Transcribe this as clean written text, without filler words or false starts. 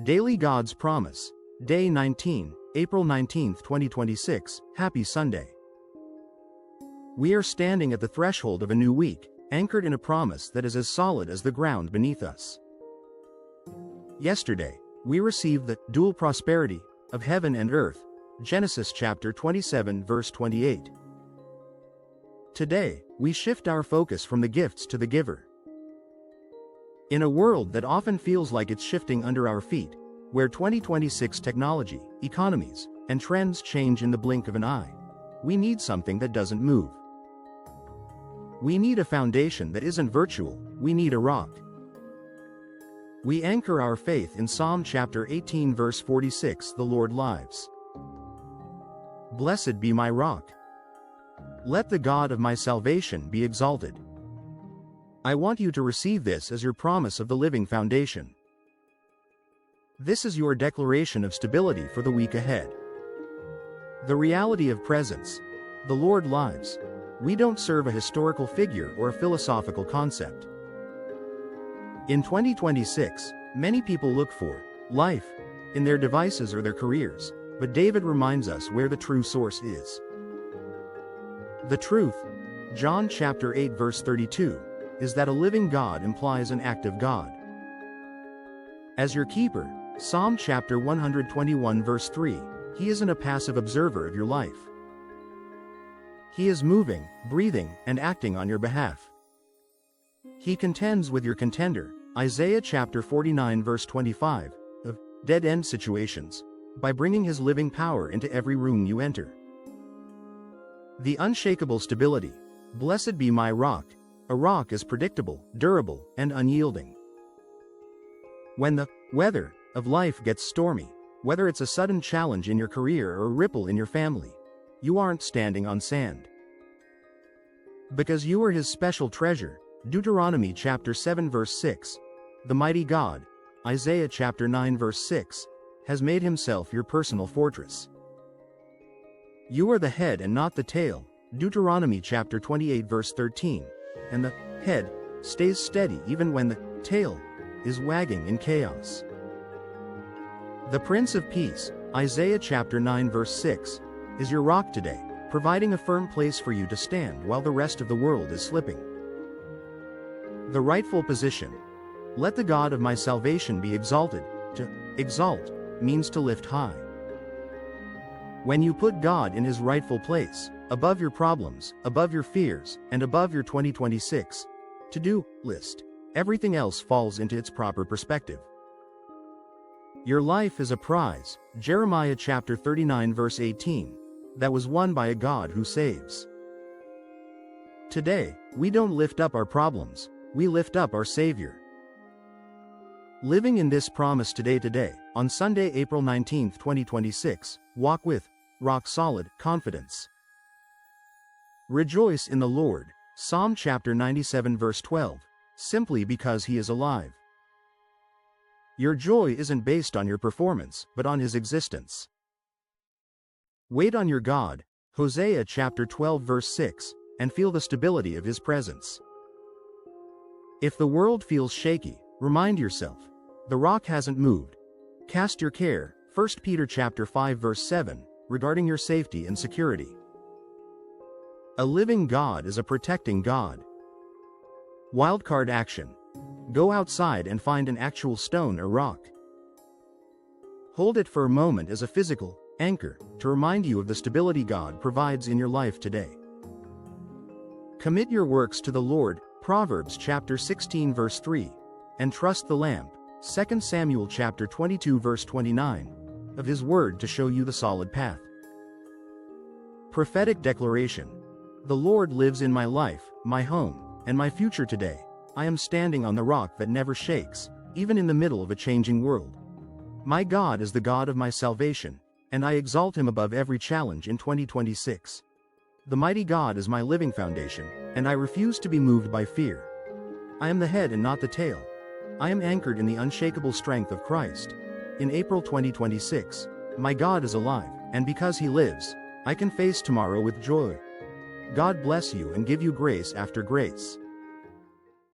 Daily God's Promise, Day 19, April 19, 2026, Happy Sunday. We are standing at the threshold of a new week, anchored in a promise that is as solid as the ground beneath us. Yesterday, we received the dual prosperity of heaven and earth, Genesis chapter 27 verse 28. Today, we shift our focus from the gifts to the giver. In a world that often feels like it's shifting under our feet, where 2026 technology, economies, and trends change in the blink of an eye, we need something that doesn't move. We need a foundation that isn't virtual, we need a rock. We anchor our faith in Psalm chapter 18 verse 46, the Lord lives. Blessed be my rock. Let the God of my salvation be exalted. I want you to receive this as your promise of the living foundation. This is your declaration of stability for the week ahead. The reality of presence. The Lord lives. We don't serve a historical figure or a philosophical concept. In 2026, many people look for life in their devices or their careers, but David reminds us where the true source is. The truth, John chapter 8 verse 32, is that a living God implies an active God. As your keeper, Psalm chapter 121 verse 3, He isn't a passive observer of your life. He is moving, breathing, and acting on your behalf. He contends with your contender, Isaiah chapter 49 verse 25, of dead-end situations, by bringing His living power into every room you enter. The unshakable stability. Blessed be my rock. A rock is predictable, durable, and unyielding. When the weather of life gets stormy, whether it's a sudden challenge in your career or a ripple in your family, you aren't standing on sand. Because you are His special treasure, Deuteronomy chapter 7 verse 6, the mighty God, Isaiah chapter 9 verse 6, has made Himself your personal fortress. You are the head and not the tail, Deuteronomy chapter 28 verse 13, and the head stays steady even when the tail is wagging in chaos. The Prince of Peace, Isaiah chapter 9 verse 6, is your rock today, providing a firm place for you to stand while the rest of the world is slipping. The rightful position. Let the God of my salvation be exalted. To exalt means to lift high. When you put God in His rightful place, above your problems, above your fears, and above your 2026 to-do list, everything else falls into its proper perspective. Your life is a prize, Jeremiah chapter 39 verse 18, that was won by a God who saves. Today, we don't lift up our problems, we lift up our Savior. Living in this promise today, on Sunday, April 19, 2026, walk with rock-solid confidence. Rejoice in the Lord, Psalm chapter 97 verse 12, simply because He is alive. Your joy isn't based on your performance, but on His existence. Wait on your God, Hosea chapter 12 verse 6, and feel the stability of His presence. If the world feels shaky, remind yourself, the rock hasn't moved. Cast your care, 1 Peter chapter 5 verse 7, regarding your safety and security. A living God is a protecting God. Wildcard action. Go outside and find an actual stone or rock. Hold it for a moment as a physical anchor to remind you of the stability God provides in your life today. Commit your works to the Lord, Proverbs chapter 16 verse 3, and trust the lamp, 2 Samuel chapter 22 verse 29, of His word to show you the solid path. Prophetic declaration. The Lord lives in my life, my home, and my future today. I am standing on the rock that never shakes, even in the middle of a changing world. My God is the God of my salvation, and I exalt Him above every challenge in 2026. The mighty God is my living foundation, and I refuse to be moved by fear. I am the head and not the tail. I am anchored in the unshakable strength of Christ. In April 2026, my God is alive, and because He lives, I can face tomorrow with joy. God bless you and give you grace after grace.